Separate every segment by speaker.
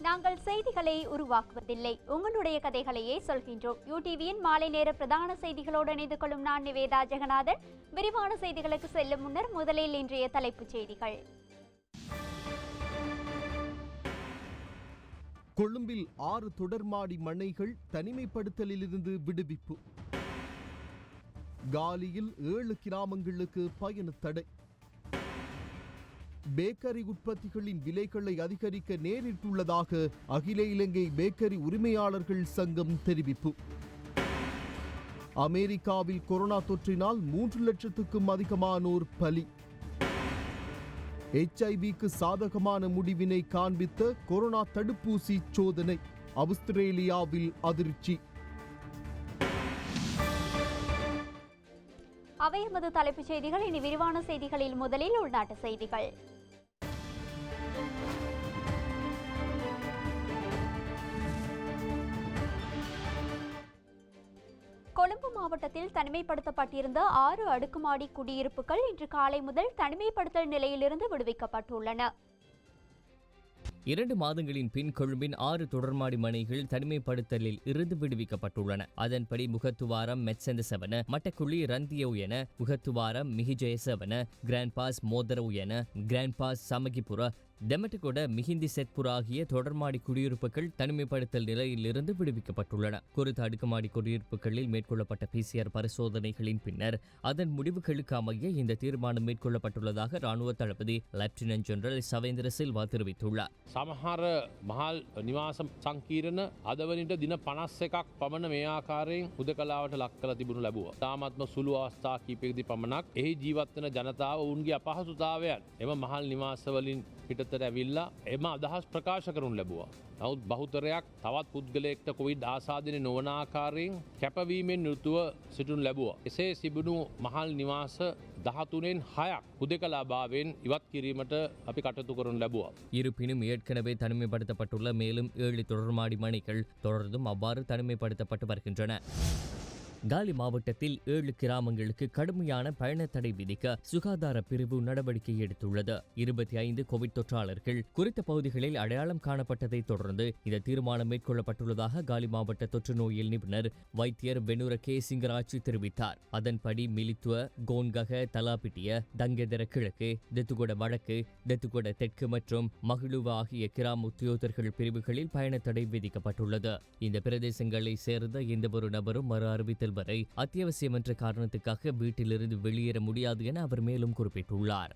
Speaker 1: நாங்கள் செய்திகளை உருவாக்குவதில்லை, உங்களுடைய கதைகளையே சொல்கின்றோம். யூடிவியின் மாலை நேர பிரதான செய்திகளோடு இணைந்து கொள்ளும் நான் நிவேதா ஜெகநாதன். விரிவான செய்திகளுக்கு செல்லும் முன்னர் முதலில் இன்றைய தலைப்புச் செய்திகள்.
Speaker 2: கொழும்பில் 6 தொடர்மாடி மனைகள் தனிமைப்படுத்தலிலிருந்து விடுவிப்பு. காலியில் 7 கிராமங்களுக்கு பயண தடை. பேக்கரி உற்பத்திகளின் விலைகளை அதிகரிக்க நேரிட்டுள்ளதாக அகில இலங்கை பேக்கரி உரிமையாளர்கள் சங்கம் தெரிவிப்பு. அமெரிக்காவில் கொரோனா தொற்றினால் 3 லட்சத்துக்கும் அதிகமானோர் பலி. HIV-க்கு சாதகமான முடிவினை காண்பித்த கொரோனா தடுப்பூசி சோதனை. ஆஸ்திரேலியாவில் அதிர்ச்சி.
Speaker 1: அவை எமது தலைப்புச் செய்திகள். இனி விரிவான செய்திகளில் முதலில் உள்நாட்டு செய்திகள். கொழும்பு மாவட்டத்தில் தனிமைப்படுத்தப்பட்டிருந்த 6 அடுக்குமாடி குடியிருப்புகள் இன்று காலை முதல் தனிமைப்படுத்தல் நிலையிலிருந்து விடுவிக்கப்பட்டுள்ளன.
Speaker 3: 2 மாதங்களின் பின் கொழும்பின் 6 தொடர்மாடி மனைகள் தனிமைப்படுத்தலில் இருந்து விடுவிக்கப்பட்டுள்ளன. அதன்படி முகத்துவாரம் மெட்செந்தசவன, மட்டக்குழி ரந்தியவ் என, முகத்துவாரம் மிகிஜயசவன, கிராண்ட் பாஸ் மோதரவ் என, கிராண்ட் பாஸ் சமகிபுர, டெமட்டகொட மிகிந்தி செத்புர ஆகிய தொடர்மாடி குடியிருப்புகள் தனிமைப்படுத்தல் நிலையிலிருந்து விடுவிக்கப்பட்டுள்ளன. குறித்த அடுக்குமாடி குடியிருப்புகளில் மேற்கொள்ளப்பட்ட PCR பரிசோதனைகளின் பின்னர் அதன் முடிவுகளுக்கு அமைய இந்த தீர்மானம் மேற்கொள்ளப்பட்டுள்ளதாக ராணுவ தளபதி லெப்டினன்ட் ஜெனரல் සවේන්ද්‍ර සිල්වා தெரிவித்துள்ளார்.
Speaker 4: සමහර මහල් නිවාස සංකීර්ණ අද වනිට දින 51ක් පමණ මේ ආකාරයෙන් හුදකලාවට ලක් කළ තිබුණු ලැබුවා. තාමත්ම සුළු අවස්ථා කිහිපයකදී පමණක් එහි ජීවත් වෙන ජනතාව ඔවුන්ගේ අපහසුතාවයන් එම මහල් නිවාස වලින් පිටතට ඇවිල්ලා එම අදහස් ප්‍රකාශ කරනු ලැබුවා. නමුත් බහුතරයක් තවත් පුද්ගලයෙක්ට කොවිඩ් ආසාදනය නොවන ආකාරයෙන් කැපවීමෙන් යුතුව සිටිනු ලැබුවා. එසේ සිබුණු මහල් නිවාස 13න් 6ක් හුදකලාභාවයෙන් ඉවත් කිරීමට අපි කටයුතු කරනු ලැබුවා.
Speaker 3: இருப்பினும் ஏற்கனவே தனிமைப்படுத்தப்பட்டுள்ள மேலும் 7 தொடர்மாடி மனைகள் தொடர்ந்தும் அவ்வாறு தனிமைப்படுத்தப்பட்டு வருகின்றன. காலி மாவட்டத்தில் 7 கிராமங்களுக்கு கடுமையான பயண தடை விதிக்க சுகாதார பிரிவு நடவடிக்கை எடுத்துள்ளது. 25 கோவிட் தொற்றாளர்கள் குறித்த பகுதிகளில் அடையாளம் காணப்பட்டதை தொடர்ந்து இந்த தீர்மானம் மேற்கொள்ளப்பட்டுள்ளதாக காலி மாவட்ட தொற்று நோயியல் நிபுணர் வைத்தியர் வெனுர கே சிங்கராட்சி தெரிவித்தார். அதன்படி மிலித்துவ, கோன்கக, தலாபிட்டிய, தங்கெதர கிழக்கு, தெத்துகொட வடக்கு, தெத்துகொட தெற்கு மற்றும் மகிழுவ ஆகிய கிராம உத்தியோகர்கள் பிரிவுகளில் பயண தடை விதிக்கப்பட்டுள்ளது. இந்த பிரதேசங்களை சேர்ந்த எந்தவொரு நபரும் மறு அறிவித்தல் வரை அத்தியாவசியம் என்ற காரணத்துக்காக வீட்டிலிருந்து வெளியேற முடியாது என அவர் மேலும் குறிப்பிட்டுள்ளார்.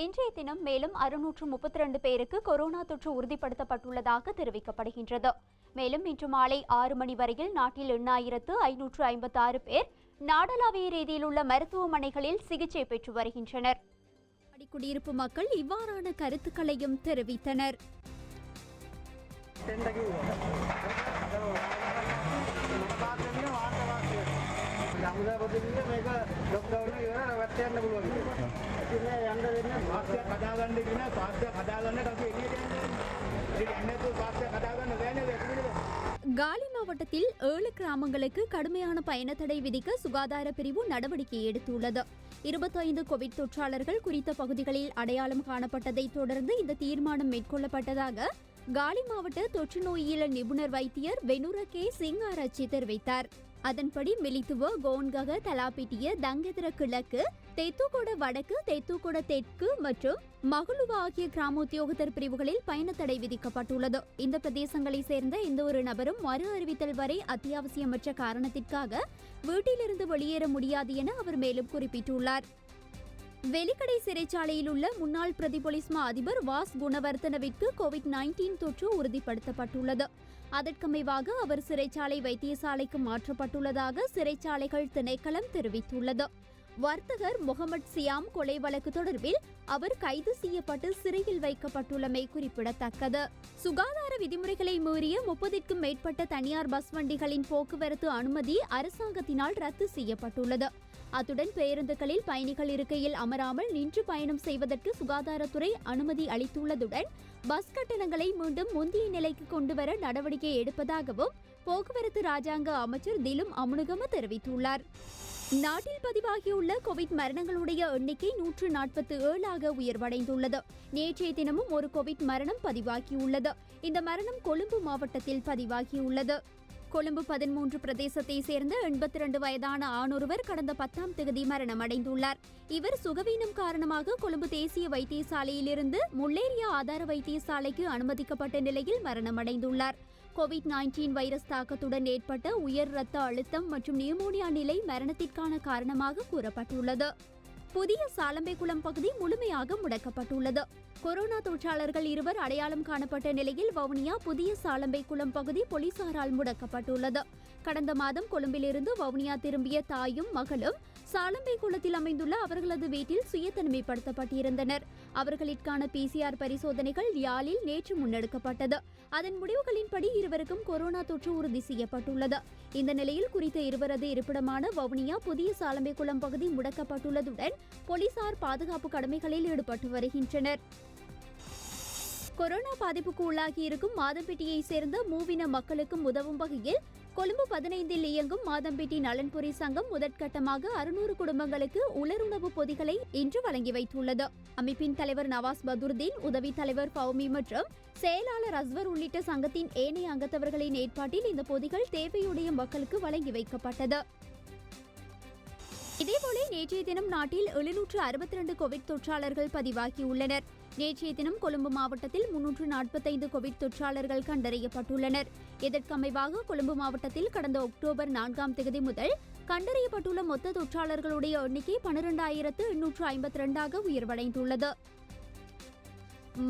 Speaker 1: இன்றைய தினம் மேலும் 632 பேருக்கு கொரோனா தொற்று உறுதிப்படுத்தப்பட்டுள்ளதாக தெரிவிக்கப்படுகின்றது. மேலும் இன்று மாலை 6 மணி வரையில் நாட்டில் 8,556 பேர் நாடளாவிய ரீதியில் உள்ள மருத்துவமனைகளில் சிகிச்சை பெற்று வருகின்றனர். குடியிருப்பு மக்கள் இவ்வாறான கருத்துக்களையும் தெரிவித்தனர். காலி மாவட்டத்தில் 7 கிராமங்களுக்கு கடுமையான பயண தடை விதிக்க சுகாதார பிரிவு நடவடிக்கை எடுத்துள்ளது. 25 கோவிட் தொற்றாளர்கள் குறித்த பகுதிகளில் அடையாளம் காணப்பட்டதை தொடர்ந்து இந்த தீர்மானம் மேற்கொள்ளப்பட்டதாக காலி மாவட்ட தொற்று நோயியல் நிபுணர் வைத்தியர் வெனுர கே சிங்காராட்சி தெரிவித்தார். அதன்படி மிலித்துவ, கோன்கக, தலாபிட்டிய, தங்கெதர கிழக்கு, தெத்துகொட வடக்கு, தெத்துகொட தெற்கு மற்றும் மகளுவ ஆகிய கிராம உத்தியோகத்தர் பிரிவுகளில் பயண தடை விதிக்கப்பட்டுள்ளது. இந்த பிரதேசங்களை சேர்ந்த எந்த ஒரு நபரும் மறு அறிவித்தல் வரை அத்தியாவசியமற்ற காரணத்திற்காக வீட்டிலிருந்து வெளியேற முடியாது என அவர் மேலும் குறிப்பிட்டுள்ளார். வெலிக்கடை சிறைச்சாலையில் உள்ள முன்னாள் பிரதி போலீஸ் மா அதிபர் வாஸ் குணவர்த்தனவிற்கு கோவிட்-19 தொற்று உறுதிப்படுத்தப்பட்டுள்ளது. அதற்கமைவாக அவர் சிறைச்சாலை வைத்தியசாலைக்கு மாற்றப்பட்டுள்ளதாக சிறைச்சாலைகள் திணைக்களம் தெரிவித்துள்ளது. வர்த்தகர் முகமது சியாம் கொலை வழக்கு தொடர்பில் அவர் கைது செய்யப்பட்டு சிறையில் வைக்கப்பட்டுள்ளமை குறிப்பிடத்தக்கது. சுகாதார விதிமுறைகளை மீறிய 30க்கும் மேற்பட்ட தனியார் பஸ் வண்டிகளின் போக்குவரத்து அனுமதி அரசாங்கத்தினால் ரத்து செய்யப்பட்டுள்ளது. அத்துடன் பேருந்துகளில் பயணிகள் இருக்கையில் அமராமல் நின்று பயணம் செய்வதற்கு சுகாதாரத்துறை அனுமதி அளித்துள்ளதுடன் பஸ் கட்டணங்களை மீண்டும் முந்தைய நிலைக்கு கொண்டுவர நடவடிக்கை எடுப்பதாகவும் போக்குவரத்து ராஜாங்க அமைச்சர் திலும் அமுனுகம தெரிவித்துள்ளார். நாட்டில் பதிவாகியுள்ள கோவிட் மரணங்களுடைய எண்ணிக்கை 147 உயர்வடைந்துள்ளது. நேற்றைய தினமும் ஒரு கோவிட் மரணம் பதிவாகியுள்ளது. இந்த மரணம் கொழும்பு மாவட்டத்தில் பதிவாகியுள்ளது. கொழும்பு 13 பிரதேசத்தை சேர்ந்த 82 வயதான ஆணொருவர் கடந்த 10ஆம் தேதி மரணமடைந்துள்ளார். இவர் சுகவீனம் காரணமாக கொழும்பு தேசிய வைத்தியசாலையிலிருந்து முல்லேரியா ஆதார வைத்தியசாலைக்கு அனுமதிக்கப்பட்ட நிலையில் மரணமடைந்துள்ளார். கோவிட்-19 வைரஸ் தாக்கத்துடன் ஏற்பட்ட உயர் இரத்த அழுத்தம் மற்றும் நியூமோனியா நிலை மரணத்திற்கான காரணமாக கூறப்பட்டுள்ளது. புதிய சாலம்பேகுளம் பகுதி முழுமையாக முடக்கப்பட்டுள்ளது. கொரோனா தொற்றாளர்கள் 2 அடையாளம் காணப்பட்ட நிலையில் வவுனியா புதிய சாலம்பேகுளம் பகுதி போலீசாரால் முடக்கப்பட்டுள்ளது. கடந்த மாதம் கொழும்பிலிருந்து வவுனியா திரும்பிய தாயும் மகளும் சாலம்பேகுளத்தில் அமைந்துள்ள அவர்களது வீட்டில் சுய தனிமைப்படுத்தப்பட்டிருந்தனர். அவர்களுக்கான PCR பரிசோதனைகள் யாழில் நேற்று முன்னெடுக்கப்பட்டது. அதன் முடிவுகளின்படி இருவருக்கும் கொரோனா தொற்று உறுதி செய்யப்பட்டுள்ளது. இந்த நிலையில் குறித்த இருவரது இருப்பிடமான வவுனியா புதிய சாலம்பேகுளம் பகுதி முடக்கப்பட்டுள்ளதுடன் போலீசார் பாதுகாப்பு கடமைகளில் ஈடுபட்டு வருகின்றனர். கொரோனா பாதிப்புக்கு உள்ளாகி இருக்கும் மாதம்பேட்டியை சேர்ந்த மூவின மக்களுக்கும் உதவும் வகையில் கொழும்பு 15 இயங்கும் மாதம்பேட்டி நலன்புரி சங்கம் முதற்கட்டமாக 600 குடும்பங்களுக்கு உலருணவு பொதிகளை இன்று வழங்கி வைத்துள்ளது. அமைப்பின் தலைவர் நவாஸ் பதுர்தீன், உதவி தலைவர் பவுமி மற்றும் செயலாளர் அஸ்வர் உள்ளிட்ட சங்கத்தின் ஏனைய அங்கத்தவர்களின் ஏற்பாட்டில் இந்த பொதிகள் தேவையுடைய மக்களுக்கு வழங்கி வைக்கப்பட்டது. இதேபோல நேற்றைய தினம் நாட்டில் 762 கோவிட் தொற்றாளர்கள் பதிவாகியுள்ளனர். நேற்றைய தினம் கொழும்பு மாவட்டத்தில் 345 கோவிட் தொற்றாளர்கள் கண்டறியப்பட்டுள்ளனர். இதற்கமைவாக கொழும்பு மாவட்டத்தில் கடந்த அக்டோபர் 4ஆம் தேதி முதல் கண்டறியப்பட்டுள்ள மொத்த தொற்றாளர்களுடைய எண்ணிக்கை 12,852 உயர்வடைந்துள்ளது.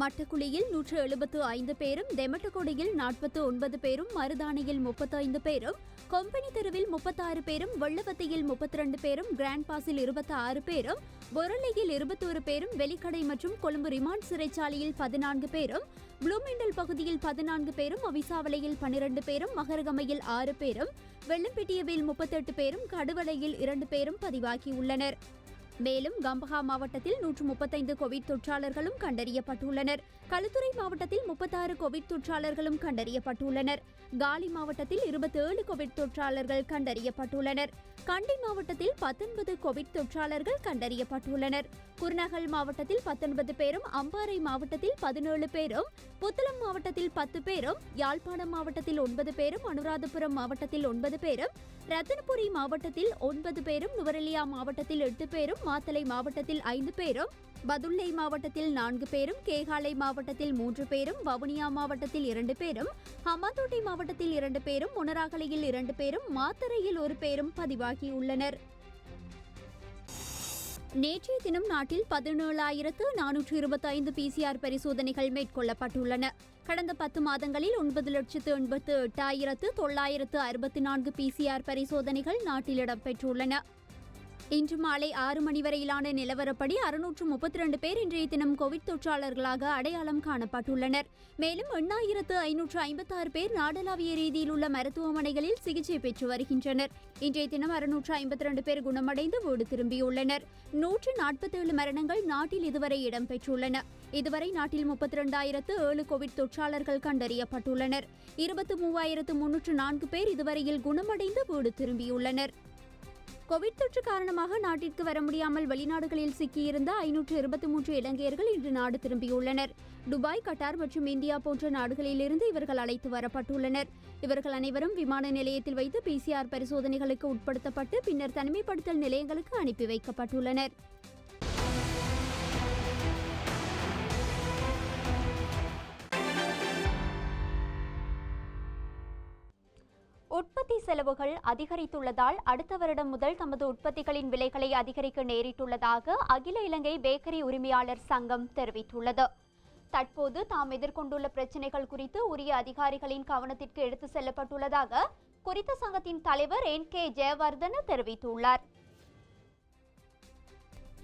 Speaker 1: மட்டக்குழியில் 175 பேரும், தெமட்டகொடியில் 49 பேரும், மருதானையில் 35 பேரும், கொம்பனி தெருவில் 36 பேரும், வெள்ளவத்தையில் 32 பேரும், கிராண்ட் பாஸில் 26 பேரும், பொருளையில் 21 பேரும், வெலிக்கடை மற்றும் கொழும்பு ரிமாண்ட் சிறைச்சாலையில் 14 பேரும், ப்ளூமெண்டல் பகுதியில் 14 பேரும், அவிசாவளையில் 12 பேரும், மகரகமையில் 6 பேரும், வெள்ளம்பெட்டியவில் 38 பேரும், கடுவளையில் 2 பேரும் பதிவாகியுள்ளனர். மேலும் கம்பஹா மாவட்டத்தில் 135 கோவிட் தொற்றாளர்களும் கண்டறியப்பட்டுள்ளனர். களுத்துறை மாவட்டத்தில் 36 கோவிட் தொற்றாளர்களும் கண்டறியப்பட்டுள்ளனர். காலி மாவட்டத்தில் 27 கோவிட் தொற்றாளர்கள் கண்டறியப்பட்டுள்ளனர். கண்டி மாவட்டத்தில் 19 கோவிட் தொற்றாளர்கள் கண்டறியப்பட்டுள்ளனர். குருநகல் மாவட்டத்தில் 19 பேரும், அம்பாறை மாவட்டத்தில் 17 பேரும், புத்தளம் மாவட்டத்தில் 10 பேரும், யாழ்ப்பாணம் மாவட்டத்தில் 9 பேரும், அனுராதபுரம் மாவட்டத்தில் 9 பேரும், ரத்தினபுரி மாவட்டத்தில் 9 பேரும், நுவரெலியா மாவட்டத்தில் 8 பேரும், மாத்தளை மாவட்டத்தில் 5 பேரும், பதுளை மாவட்டத்தில் 4 பேரும், கேகாலை மாவட்டத்தில் 3 பேரும், வவுனியா மாவட்டத்தில் 2 பேரும், ஹம்பாந்தோட்டை மாவட்டத்தில் 2 பேரும், மொனராகலையில் 2 பேரும், மாத்தறையில் 1 பேரும் பதிவாகியுள்ளனர். நேற்றைய தினம் நாட்டில் 17,425 PCR பரிசோதனைகள் மேற்கொள்ளப்பட்டுள்ளன. கடந்த 10 மாதங்களில் 9,88,964 PCR பரிசோதனைகள் நாட்டில் இடம்பெற்றுள்ளன. இன்று மாலை 6 மணி வரையிலான நிலவரப்படி 632 பேர் இன்றைய தினம் கோவிட் தொற்றாளர்களாக அடையாளம் காணப்பட்டுள்ளனர். மேலும் 8,556 பேர் நாடளாவிய ரீதியில் உள்ள மருத்துவமனைகளில் சிகிச்சை பெற்று வருகின்றனர். இன்றைய தினம் 652 பேர் குணமடைந்து வீடு திரும்பியுள்ளனர். 147 மரணங்கள் நாட்டில் இதுவரை இடம்பெற்றுள்ளன. இதுவரை நாட்டில் 32,007 கோவிட் தொற்றாளர்கள் கண்டறியப்பட்டுள்ளனர். 23,304 பேர் இதுவரையில் குணமடைந்து வீடு திரும்பியுள்ளனர். கோவிட் தொற்று காரணமாக நாட்டிற்கு வர முடியாமல் வெளிநாடுகளில் சிக்கியிருந்த 523 இலங்கையர்கள் இன்று நாடு திரும்பியுள்ளனர். துபாய், கட்டார் மற்றும் இந்தியா போன்ற நாடுகளிலிருந்து இவர்கள் அழைத்து வரப்பட்டுள்ளனர். இவர்கள் அனைவரும் விமான நிலையத்தில் வைத்து PCR பரிசோதனைகளுக்கு உட்படுத்தப்பட்டு பின்னர் தனிமைப்படுத்தல் நிலையங்களுக்கு அனுப்பி வைக்கப்பட்டுள்ளனர். உற்பத்தி செலவுகள் அதிகரித்துள்ளதால் அடுத்த வருடம் முதல் தமது உற்பத்திகளின் விலைகளை அதிகரிக்க நேரிட்டுள்ளதாக அகில இலங்கை பேக்கரி உரிமையாளர் சங்கம் தெரிவித்துள்ளது. தற்போது தாம் எதிர்கொண்டுள்ள பிரச்சினைகள் குறித்து உரிய அதிகாரிகளின் கவனத்திற்கு எடுத்து செல்லப்பட்டுள்ளதாக குறித்த சங்கத்தின் தலைவர் NK ஜெயவர்தன தெரிவித்துள்ளார்.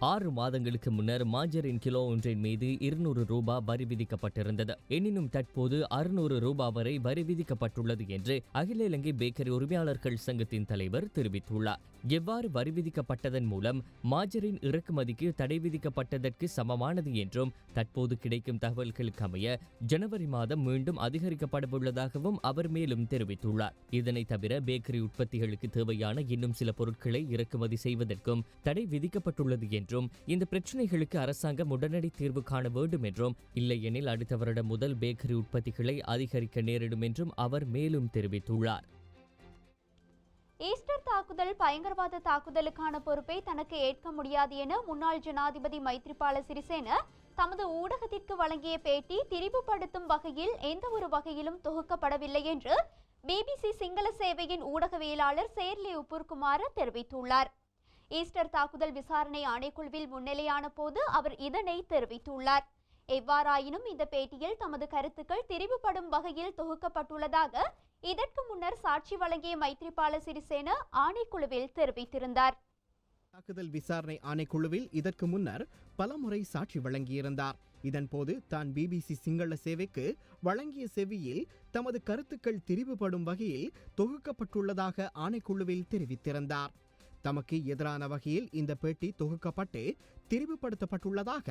Speaker 3: 6 மாதங்களுக்கு முன்னர் மாஜரின் கிலோ ஒன்றின் மீது 200 ரூபாய் வரி விதிக்கப்பட்டிருந்தது. எனினும் தற்போது 600 ரூபாய் வரை வரி விதிக்கப்பட்டுள்ளது என்று அகில இலங்கை பேக்கரி உரிமையாளர்கள் சங்கத்தின் தலைவர் தெரிவித்துள்ளார். எவ்வாறு வரி விதிக்கப்பட்டதன் மூலம் மாஜரின் இறக்குமதிக்கு தடை விதிக்கப்பட்டதற்கு சமமானது என்றும் தற்போது கிடைக்கும் தகவல்களுக்கு அமைய ஜனவரி மாதம் மீண்டும் அதிகரிக்கப்படவுள்ளதாகவும் அவர் மேலும் தெரிவித்துள்ளார். இதனை தவிர பேக்கரி உற்பத்திகளுக்கு தேவையான இன்னும் சில பொருட்களை இறக்குமதி செய்வதற்கும் தடை விதிக்கப்பட்டுள்ளது என்றும் இந்த பிரச்சினைகளுக்கு அரசாங்கம் உடனடி தீர்வு காண வேண்டும் என்றும் இல்லையெனில் அடுத்த வருடம் முதல் பேக்கரி உற்பத்திகளை அதிகரிக்க நேரிடும் என்றும் அவர் மேலும் தெரிவித்துள்ளார்.
Speaker 1: ஈஸ்டர் தாக்குதல் பயங்கரவாத தாக்குதலுக்கான பொறுப்பை தனக்கு ஏற்க முடியாது என முன்னாள் ஜனாதிபதி மைத்ரிபால சிறிசேன தமது ஊடகத்திற்கு வழங்கிய பேட்டி திரிவுபடுத்தும் வகையில் எந்த ஒரு வகையிலும் தொகுக்கப்படவில்லை என்று பிபிசி சிங்கள சேவையின் ஊடகவியலாளர் சேர்லி உப்புர்குமார தெரிவித்துள்ளார். ஈஸ்டர் தாக்குதல் விசாரணை ஆணைக்குழுவில் முன்னிலையான போது அவர் இதனை தெரிவித்துள்ளார். எவ்வாறாயினும் இந்த பேட்டியில் தமது கருத்துக்கள் திரிவுபடும் வகையில் தொகுக்கப்பட்டுள்ளதாக இதற்கு முன்னர் சாட்சி வழங்கிய மைத்ரிபால சிறிசேன ஆணைக்குழுவில் தெரிவித்திருந்தார்.
Speaker 5: தாக்குதல் விசாரணை ஆணைக்குழுவில் இதற்கு முன்னர் பலமுறை சாட்சி வழங்கியிருந்தார். இதன்போது தான் பிபிசி சிங்கள சேவைக்கு வழங்கிய செவியில் தமது கருத்துக்கள் திரிவுபடும் வகையில் தொகுக்கப்பட்டுள்ளதாக ஆணைக்குழுவில் தெரிவித்திருந்தார். தமக்கு எதிரான வகையில் இந்த பேட்டி தொகுக்கப்பட்டு திரிவுபடுத்தப்பட்டுள்ளதாக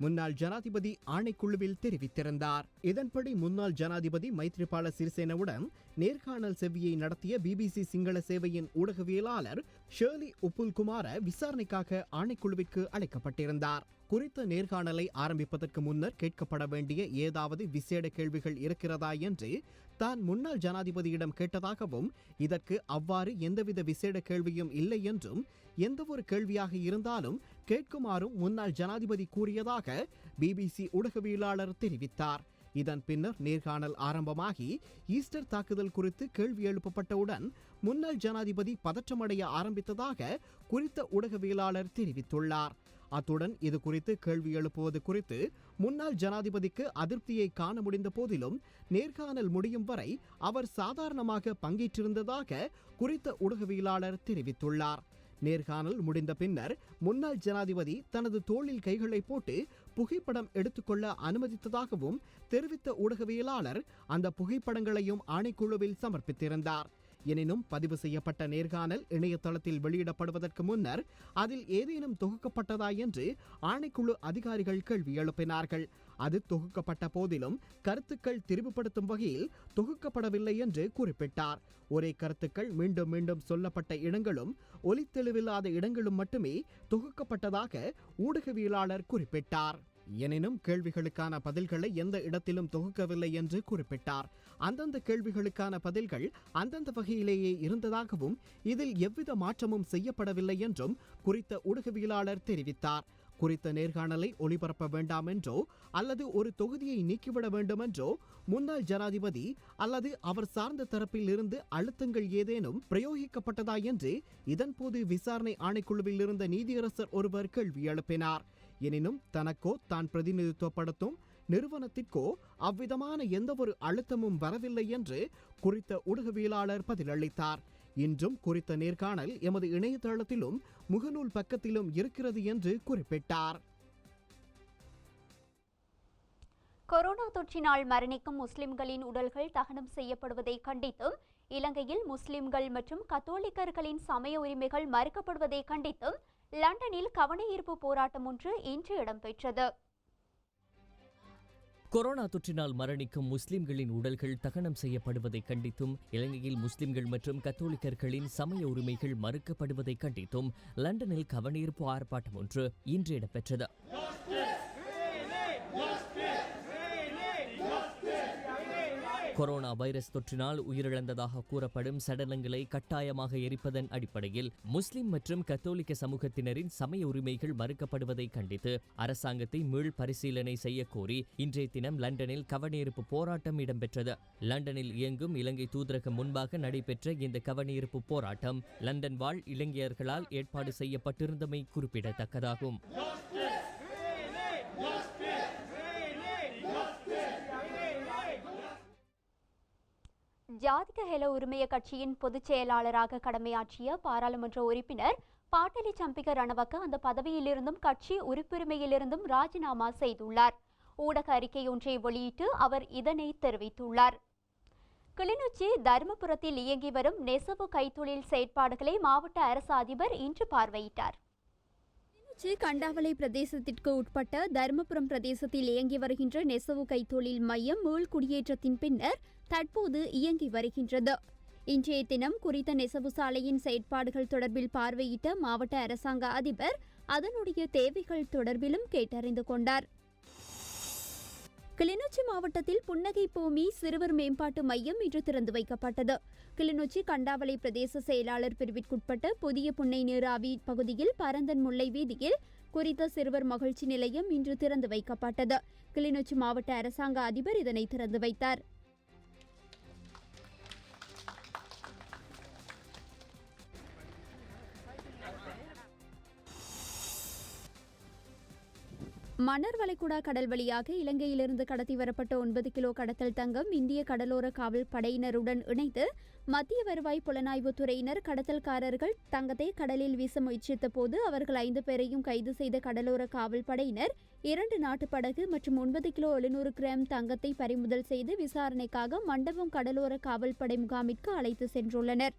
Speaker 5: முன்னாள் ஜனாதிபதி ஆணைக்குழுவில் தெரிவித்திருந்தார். இதன்படி முன்னாள் ஜனாதிபதி மைத்ரிபால சிறிசேனவுடன் நேர்காணல் செவியை நடத்திய பிபிசி சிங்கள சேவையின் ஊடகவியலாளர் ஷேர்லி உப்புல்குமார விசாரணைக்காக ஆணைக்குழுவிற்கு அழைக்கப்பட்டிருந்தார். குறித்த நேர்காணலை ஆரம்பிப்பதற்கு முன்னர் கேட்கப்பட வேண்டிய ஏதாவது விசேட கேள்விகள் இருக்கிறதா என்று தான் முன்னாள் ஜனாதிபதியிடம் கேட்டதாகவும் இதற்கு அவ்வாறு எந்தவித விசேட கேள்வியும் இல்லை என்றும் எந்தவொரு கேள்வியாக இருந்தாலும் கேட்குமாறும் முன்னாள் ஜனாதிபதி கூறியதாக பிபிசி ஊடகவியலாளர் தெரிவித்தார். இதன் பின்னர் நேர்காணல் ஆரம்பமாகி ஈஸ்டர் தாக்குதல் குறித்து கேள்வி எழுப்பப்பட்டவுடன் முன்னாள் ஜனாதிபதி பதற்றமடைய ஆரம்பித்ததாக குறித்த ஊடகவியலாளர் தெரிவித்துள்ளார். அத்துடன் இது குறித்து கேள்வி எழுப்புவது குறித்து முன்னாள் ஜனாதிபதிக்கு அதிருப்தியை காண முடிந்த போதிலும் நேர்காணல் முடியும் வரை அவர் சாதாரணமாக பங்கேற்றிருந்ததாக குறித்த ஊடகவியலாளர் தெரிவித்துள்ளார். நேர்காணல் முடிந்த பின்னர் முன்னாள் ஜனாதிபதி தனது தோளில் கைகளை போட்டு புகைப்படம் எடுத்துக்கொள்ள அனுமதித்ததாகவும் தெரிவித்த ஊடகவியலாளர் அந்த புகைப்படங்களையும் ஆணைக்குழுவில் சமர்ப்பித்திருந்தார். எனினும் பதிவு செய்யப்பட்ட நேர்காணல் இணையதளத்தில் வெளியிடப்படுவதற்கு முன்னர் அதில் ஏதேனும் தொகுக்கப்பட்டதா என்று ஆணைக்குழு அதிகாரிகள் கேள்வி எழுப்பினார்கள். அது தொகுக்கப்பட்ட போதிலும் கருத்துக்கள் திரிவுபடுத்தும் வகையில் தொகுக்கப்படவில்லை என்று குறிப்பிட்டார். ஒரே கருத்துக்கள் மீண்டும் மீண்டும் சொல்லப்பட்ட இடங்களும் ஒலித்தெளிவில்லாத இடங்களும் மட்டுமே தொகுக்கப்பட்டதாக ஊடகவியலாளர் குறிப்பிட்டார். எனினும் கேள்விகளுக்கான பதில்களை எந்த இடத்திலும் தொகுக்கவில்லை என்று குறிப்பிட்டார். அந்தந்த கேள்விகளுக்கான பதில்கள் அந்தந்த வகையிலேயே இருந்ததாகவும் இதில் எவ்வித மாற்றமும் செய்யப்படவில்லை என்றும் குறித்த ஊடகவியலாளர் தெரிவித்தார். குறித்த நேர்காணலை ஒளிபரப்ப வேண்டாம் என்றோ அல்லது ஒரு தொகுதியை நீக்கிவிட வேண்டும் என்றோ முன்னாள் ஜனாதிபதி அல்லது அவர் சார்ந்த தரப்பில் இருந்து அழுத்தங்கள் ஏதேனும் பிரயோகிக்கப்பட்டதா என்று இதன்போது விசாரணை ஆணைக்குழுவில் இருந்த நீதியரசர் ஒருவர் கேள்வி எழுப்பினார். எனினும் தனக்கோ தான் பிரதிநிதித்துவப்படுத்தும் நிறுவனத்திற்கோ அவ்விதமான எந்தவொரு அழுத்தமும் வரவில்லை என்று குறித்த ஊடகவியலாளர் பதிலளித்தார். இன்றும் குறித்த நேர்காணல் எமது இணையதளத்திலும் முகநூல் பக்கத்திலும் இருக்கிறது என்று குறிப்பிட்டார்.
Speaker 1: கொரோனா தொற்றினால் மரணிக்கும் முஸ்லிம்களின் உடல்கள் தகனம் செய்யப்படுவதை கண்டித்தும் இலங்கையில் முஸ்லிம்கள் மற்றும் கத்தோலிக்கர்களின் சமய உரிமைகள் மறுக்கப்படுவதை கண்டித்தும் லண்டனில் கவனஈர்ப்பு போராட்டம் ஒன்று இன்று இடம்பெற்றது.
Speaker 3: கொரோனா தொற்றினால் மரணிக்கும் முஸ்லிம்களின் உடல்கள் தகனம் செய்யப்படுவதை கண்டித்தும் இலங்கையில் முஸ்லிம்கள் மற்றும் கத்தோலிக்கர்களின் சமய உரிமைகள் மறுக்கப்படுவதை கண்டித்தும் லண்டனில் கவனஈர்ப்பு ஆர்ப்பாட்டம் ஒன்று இன்று இடம்பெற்றது. கொரோனா வைரஸ் தொற்றினால் உயிரிழந்ததாக கூறப்படும் சடலங்களை கட்டாயமாக எரிப்பதன் அடிப்படையில் முஸ்லிம் மற்றும் கத்தோலிக்க சமூகத்தினரின் சமய உரிமைகள் மறுக்கப்படுவதை கண்டித்து அரசாங்கத்தை மீள் பரிசீலனை செய்ய கோரி இன்றைய தினம் லண்டனில் கவனஈர்ப்பு போராட்டம் இடம்பெற்றது. லண்டனில் இயங்கும் இலங்கை தூதரகம் முன்பாக நடைபெற்ற இந்த கவனஈர்ப்பு போராட்டம் லண்டன் வாழ் இலங்கையர்களால் ஏற்பாடு செய்யப்பட்டிருந்தமை குறிப்பிடத்தக்கதாகும்.
Speaker 1: ஜாதிக ஹெல உரிமைய கட்சியின் பொதுச் செயலாளராக கடமையாற்றிய பாராளுமன்ற உறுப்பினர் பாட்டலி சம்பிக்க ரணவக்க அந்த பதவியிலிருந்தும் கட்சி உறுப்புரிமையிலிருந்தும் ராஜினாமா செய்துள்ளார். ஊடக அறிக்கை ஒன்றை வெளியிட்டு அவர் இதனை தெரிவித்துள்ளார். கிளிநொச்சி தருமபுரத்தில் இயங்கி வரும் நெசவு கைத்தொழில் செயற்பாடுகளை மாவட்ட அரசு அதிபர் இன்று பார்வையிட்டார். கிளிநொச்சி கண்டாவளை பிரதேசத்திற்கு உட்பட்ட தருமபுரம் பிரதேசத்தில் இயங்கி வருகின்ற நெசவு கைத்தொழில் மையம் மீள்குடியேற்றத்தின் பின்னர் தற்போது இயங்கி வருகின்றது. இன்றைய தினம் குறித்த நெசவு சாலையின் செயற்பாடுகள் தொடர்பில் பார்வையிட்ட மாவட்ட அரசாங்க அதிபர் அதனுடைய தேவைகள் தொடர்பிலும் கேட்டறிந்து கொண்டார். கிளிநொச்சி மாவட்டத்தில் புன்னகை பூமி சிறுவர் மேம்பாட்டு மையம் இன்று திறந்து வைக்கப்பட்டது. கிளிநொச்சி கண்டாவளை பிரதேச செயலாளர் பிரிவிற்குட்பட்ட புதிய புன்னை நீராவி பகுதியில் பரந்தன் முல்லை வீதியில் குறித்த சிறுவர் மகிழ்ச்சி நிலையம் இன்று திறந்து வைக்கப்பட்டது. கிளிநொச்சி மாவட்ட அரசாங்க அதிபர் இதனை திறந்து வைத்தார். மன்னார் வளைகுடா கடல் வழியாக இலங்கையிலிருந்து கடத்தி வரப்பட்ட 9 கிலோ கடத்தல் தங்கம் இந்திய கடலோர காவல் படையினருடன் இணைந்து மத்திய வருவாய் புலனாய்வு துறையினர் கடத்தல்காரர்கள் தங்கத்தை கடலில் வீச முயற்சித்த போது அவர்கள் 5 பேரையும் கைது செய்த கடலோர காவல் படையினர் 2 நாட்டு படகு மற்றும் 9 கிலோ 700 கிராம் தங்கத்தை பறிமுதல் செய்து விசாரணைக்காக மண்டபம் கடலோர காவல் படை முகாமிற்கு அழைத்து சென்றுள்ளனர்.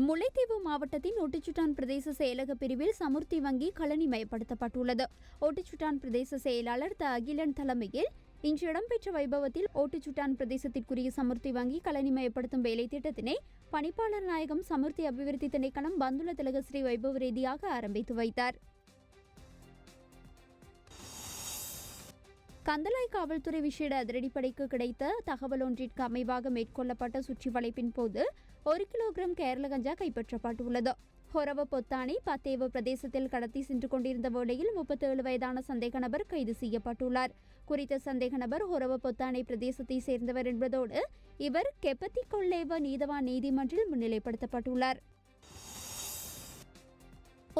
Speaker 1: முல்லைத்தீவு மாவட்டத்தின் ஒட்டுச்சுட்டான் பிரதேச செயலக பிரிவில் சமுர்த்தி வங்கி கலனிமயப்படுத்தப்பட்டுள்ளது. ஒட்டுச்சுட்டான் பிரதேச செயலாளர் த அகிலன் தலைமையில் இன்று இடம்பெற்ற வைபவத்தில் ஒட்டுச்சுட்டான் பிரதேசத்திற்குரிய சமுர்த்தி வங்கி கலனிமயப்படுத்தும் வேலை திட்டத்தினை பணிப்பாளர் நாயகம் சமுர்த்தி அபிவிருத்தி திணைக்களம் பந்துல திலகஸ்ரீ வைபவ ரீதியாக ஆரம்பித்து வைத்தார். கந்தளாய் காவல்துறை விசேட அதிரடிப்படைக்கு கிடைத்த தகவல் ஒன்றிற்கு அமைவாக மேற்கொள்ளப்பட்ட சுற்றி வளைப்பின் போது 1 கிலோகிராம் கேரள கஞ்சா கைப்பற்றப்பட்டுள்ளது. ஹொரவ பொத்தானை பத்தேவ பிரதேசத்தில் கடத்தி சென்று கொண்டிருந்த வேளையில் 37 வயதான சந்தேக நபர் கைது செய்யப்பட்டுள்ளார். குறித்த சந்தேக நபர் ஹொரவ பொத்தானை பிரதேசத்தை சேர்ந்தவர் என்பதோடு இவர் கெப்பத்தி கொள்ளேவ நீதவான் நீதிமன்றில் முன்னிலைப்படுத்தப்பட்டுள்ளார்.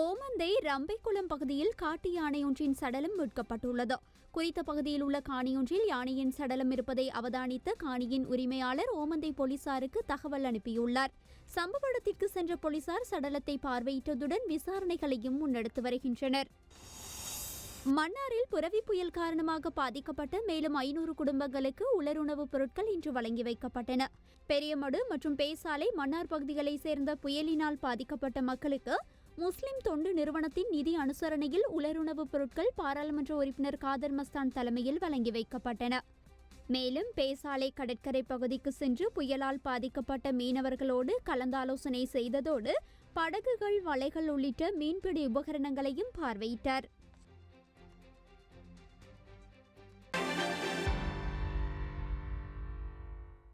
Speaker 1: ஓமந்தை ரம்பைக்குளம் பகுதியில் காட்டு யானை ஒன்றின் சடலம் மீட்கப்பட்டுள்ளது. குறித்த பகுதியில் உள்ள காணியொன்றில் யானையின் சடலம் இருப்பதை அவதானித்த காணியின் உரிமையாளர் ஓமந்தை போலீசாருக்கு தகவல் அனுப்பியுள்ளார். சம்பவ இடத்திற்கு சென்ற போலீசார் சடலத்தை பார்வையிட்டதுடன் விசாரணைகளையும் முன்னெடுத்து வருகின்றனர். மன்னாரில் புரவி புயல் காரணமாக பாதிக்கப்பட்ட மேலும் 500 குடும்பங்களுக்கு உலருணவுப் பொருட்கள் இன்று வழங்கி வைக்கப்பட்டன. பெரியமடு மற்றும் பேசாலை மன்னார் பகுதிகளை சேர்ந்த புயலினால் பாதிக்கப்பட்ட மக்களுக்கு முஸ்லிம் தொண்டு நிறுவனத்தின் நிதி அனுசரணையில் உலருணவுப் பொருட்கள் பாராளுமன்ற உறுப்பினர் காதர் மஸ்தான் தலைமையில் வழங்கி வைக்கப்பட்டன. மேலும் பேசாலை கடற்கரை பகுதிக்கு சென்று புயலால் பாதிக்கப்பட்ட மீனவர்களோடு கலந்தாலோசனை செய்ததோடு படகுகள், வலைகள் உள்ளிட்ட மீன்பிடி உபகரணங்களையும் பார்வையிட்டார்.